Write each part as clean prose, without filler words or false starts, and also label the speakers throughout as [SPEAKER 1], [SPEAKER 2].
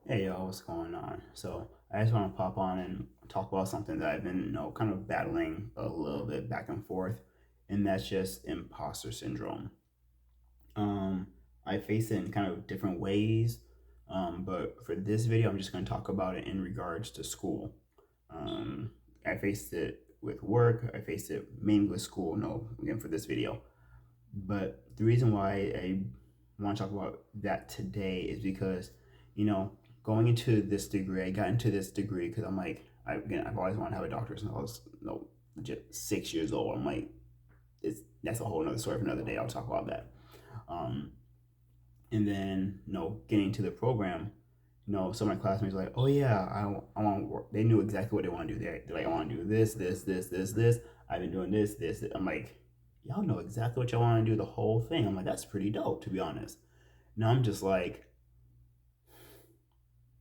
[SPEAKER 1] Hey y'all, what's going on? So I just want to pop on and talk about something that I've been, kind of battling a little bit back and forth, and that's just imposter syndrome. Um, I face it in kind of different ways, but for this video, I'm just going to talk about it in regards to school. Um, I faced it with work. I faced it mainly with school. No, again for this video. But the reason why I want to talk about that today is because, you know, going into this degree, I got into this degree because I'm like, I've always wanted to have a doctorate since I was, legit 6 years old. I'm like, that's a whole nother story for another day. I'll talk about that. Um, and then, getting to the program, some of my classmates were like, oh yeah, I want to work. They knew exactly what they want to do. They're like, I want to do this, this, this, this, this. I've been doing this. I'm like, y'all know exactly what y'all want to do the whole thing. I'm like, that's pretty dope, to be honest. Now I'm just like,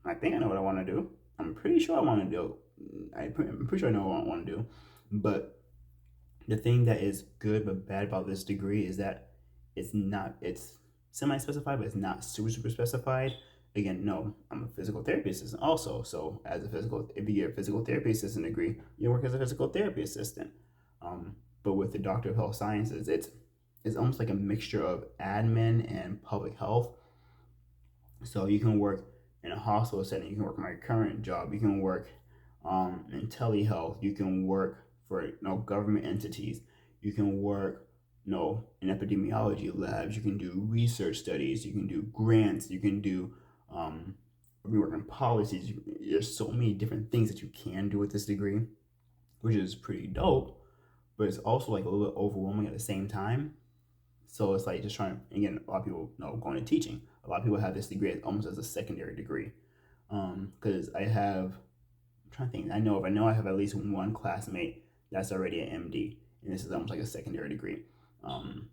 [SPEAKER 1] I think I know what I want to do. I'm pretty sure I want to do. I'm pretty sure I know what I want to do. But the thing that is good but bad about this degree is that it's semi-specified, but it's not super specified. Again, no, I'm a physical therapy assistant also. So if you get a physical therapy assistant degree, you work as a physical therapy assistant. Um, but with the Doctor of Health Sciences, it's almost like a mixture of admin and public health. So you can work in a hospital setting. You can work my current job. You can work in telehealth. You can work for government entities. You can work in epidemiology labs. You can do research studies. You can do grants. You can do we work on policies. There's so many different things that you can do with this degree, which is pretty dope. But it's also like a little bit overwhelming at the same time. So it's like just trying. Again, a lot of people know going to teaching. A lot of people have this degree almost as a secondary degree. Because I have, I'm trying to think. I have at least one classmate that's already an MD, and this is almost like a secondary degree. Um,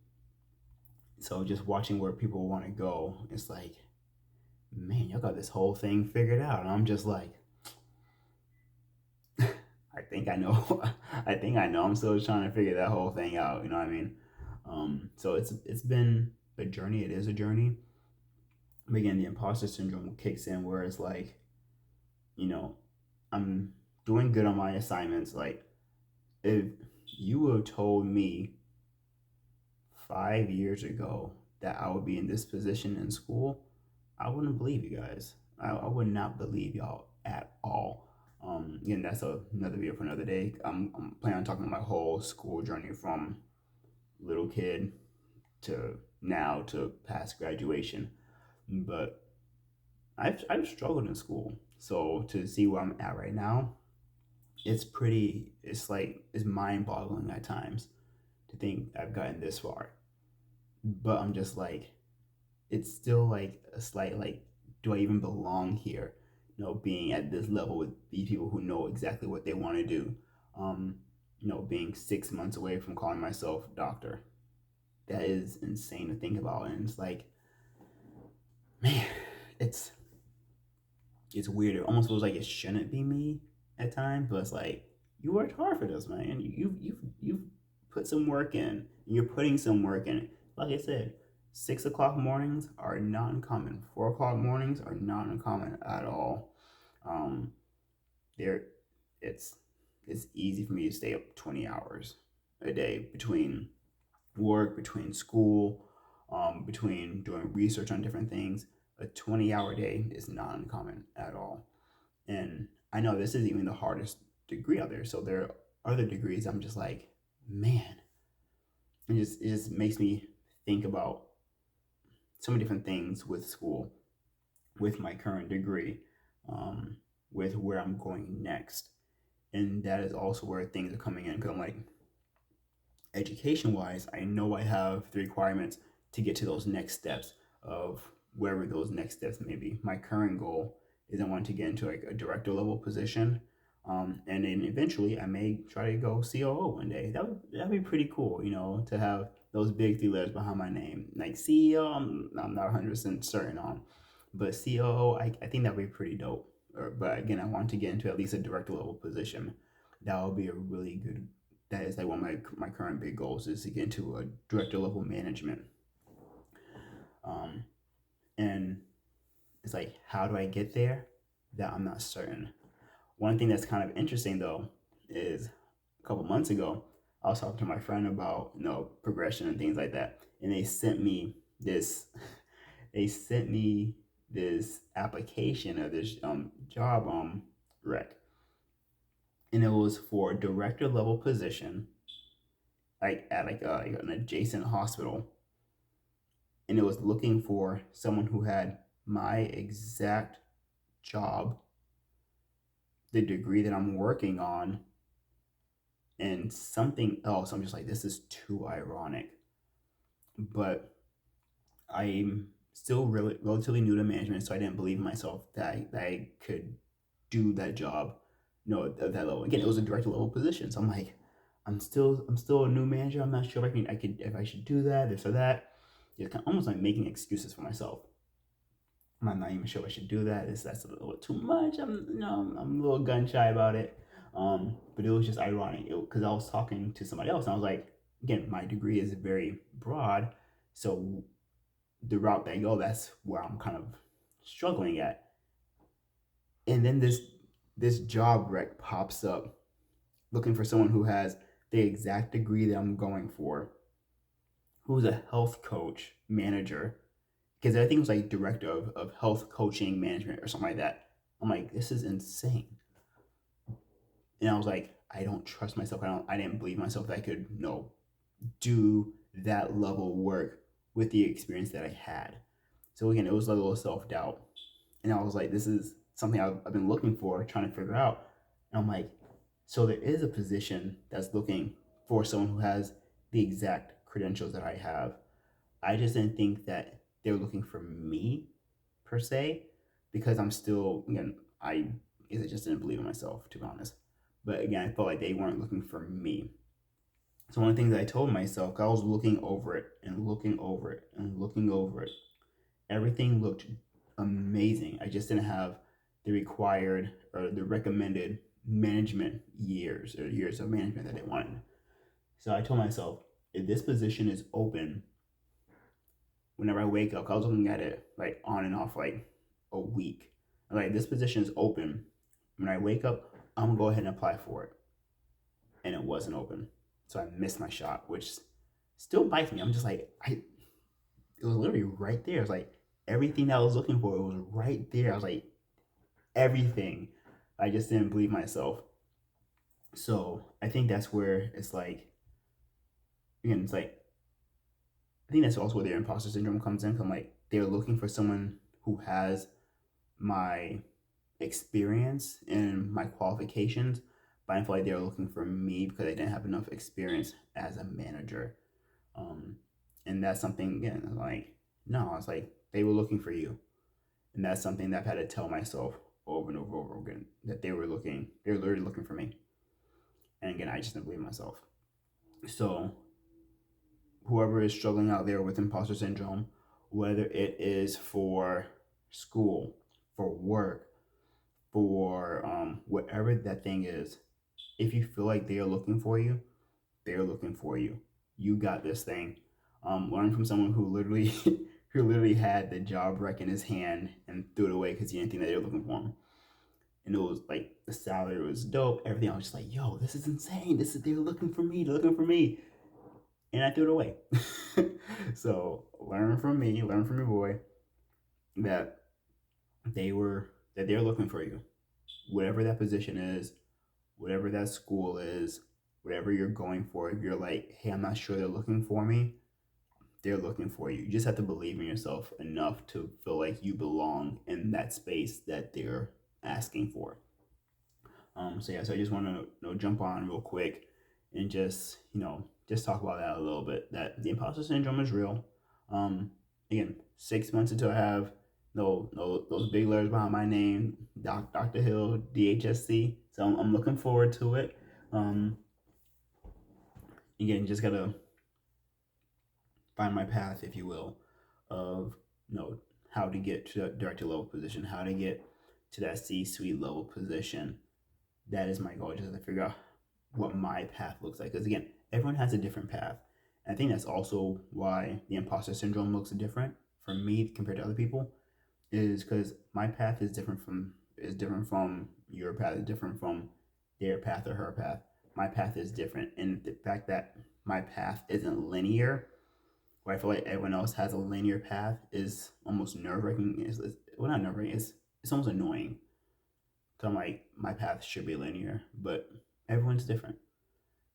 [SPEAKER 1] so just watching where people want to go, it's like, man, y'all got this whole thing figured out, and I'm just like, I think I know. I think I know. I'm still trying to figure that whole thing out. You know what I mean? So it's been a journey. It is a journey. But again, the imposter syndrome kicks in where it's like, you know, I'm doing good on my assignments. Like, if you would have told me 5 years ago that I would be in this position in school, I wouldn't believe you guys. I would not believe y'all at all. Again, that's another video for another day. I'm planning on talking about my whole school journey from little kid to now to past graduation. But I've struggled in school. So to see where I'm at right now, it's mind boggling at times to think I've gotten this far. But I'm just like, it's still like a slight like, do I even belong here? Being at this level with these people who know exactly what they want to do. Um, being 6 months away from calling myself doctor. That is insane to think about. And it's like, man, it's it's weird. It almost feels like it shouldn't be me at times, but it's like, you worked hard for this, man. You've put some work in. You're putting some work in. Like I said, 6 o'clock mornings are not uncommon. 4 o'clock mornings are not uncommon at all. Um, there, it's it's easy for me to stay up 20 hours a day between work, between school, between doing research on different things. A 20-hour day is not uncommon at all. And I know this isn't even the hardest degree out there. So there are other degrees I'm just like, man, it just makes me think about so many different things with school, with my current degree, um, with where I'm going next. And that is also where things are coming in because I'm like, education wise, I know I have the requirements to get to those next steps of wherever those next steps may be. My current goal is I want to get into like a director level position. And then eventually I may try to go COO one day. That'd be pretty cool, to have those big three letters behind my name. Like CEO, I'm not 100% certain on, but COO, I think that'd be pretty dope. But again, I want to get into at least a director level position. That would be a really good. That is like one of my current big goals is to get into a director level management. Um, and It's like, how do I get there? That I'm not certain. One thing that's kind of interesting though is a couple months ago, I was talking to my friend about progression and things like that, and this they sent me this application or this job rec, and it was for a director level position, like at like an adjacent hospital, and it was looking for someone who had my exact job, the degree that I'm working on, and something else. I'm just like, this is too ironic. But I'm still relatively new to management, so I didn't believe in myself that I could do that job, at that level. Again, it was a director level position, so I'm like, I'm still a new manager. I'm not sure if I should do that, this or that. It's kind of almost like making excuses for myself. I'm not even sure if I should do that. That's a little bit too much. I'm a little gun shy about it. But it was just ironic because I was talking to somebody else and I was like, again, my degree is very broad, so the route that I go, that's where I'm kind of struggling at. And then this job rec pops up looking for someone who has the exact degree that I'm going for, who's a health coach manager, because I think it was like director of health coaching management or something like that. I'm like, this is insane. And I was like, I don't trust myself. I didn't believe myself that I could do that level of work with the experience that I had. So again, it was a little self doubt. And I was like, this is something I've been looking for, trying to figure out. And I'm like, so there is a position that's looking for someone who has the exact credentials that I have. I just didn't think that they were looking for me per se, because I'm still, again, I guess I just didn't believe in myself, to be honest. But again, I felt like they weren't looking for me. So one of the things I told myself, I was looking over it and looking over it and looking over it. Everything looked amazing. I just didn't have the required or the recommended management years or years of management that they wanted. So I told myself, if this position is open, whenever I wake up, I was looking at it like on and off like a week. Like, this position is open. When I wake up, I'm gonna go ahead and apply for it. And it wasn't open. So I missed my shot, which still bites me. I'm just like, it was literally right there. It's like everything that I was looking for, it was right there. I was like, everything. I just didn't believe myself. So I think that's where it's like, again, it's like, I think that's also where their imposter syndrome comes in. 'Cause I'm like, they're looking for someone who has my experience and my qualifications, but I feel like they were looking for me because I didn't have enough experience as a manager. Um, and that's something, again, like, no, it's like they were looking for you. And that's something that I've had to tell myself over and over and over again, that they were literally looking for me. And again, I just didn't believe myself. So whoever is struggling out there with imposter syndrome, whether it is for school, for work, for whatever that thing is, if you feel like they are looking for you, they're looking for you. You got this thing. Learn from someone who literally who literally had the job wreck in his hand and threw it away because he didn't think that they were looking for him. And it was like the salary was dope, everything. I was just like, yo, this is insane. They're looking for me, they're looking for me. And I threw it away. So learn from me, learn from your boy that they're looking for you. Whatever that position is, whatever that school is, whatever you're going for, if you're like, hey, I'm not sure they're looking for me, they're looking for you. You just have to believe in yourself enough to feel like you belong in that space that they're asking for. So yeah, so I just want to jump on real quick and just talk about that a little bit. That the imposter syndrome is real. Again, 6 months until I have no those big letters behind my name, Dr. Hill, DHSC. So I'm looking forward to it. Um, Again, just gotta find my path, if you will, of how to get to that director level position, how to get to that C-suite level position. That is my goal, just to figure out what my path looks like. Because again, everyone has a different path. And I think that's also why the imposter syndrome looks different for me compared to other people. is because my path is different from your path, is different from their path or her path. My path is different, and the fact that my path isn't linear, where I feel like everyone else has a linear path, is almost nerve wracking. Well, not nerve wracking. It's almost annoying. Cause I'm like, my path should be linear, but everyone's different.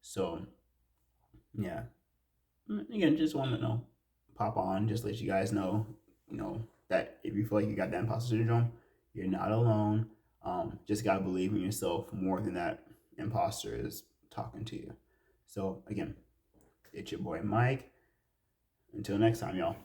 [SPEAKER 1] So yeah, again, just want to know, pop on, just let you guys know, that if you feel like you got that imposter syndrome, you're not alone. Just gotta believe in yourself more than that imposter is talking to you. So again, it's your boy Mike. Until next time, y'all.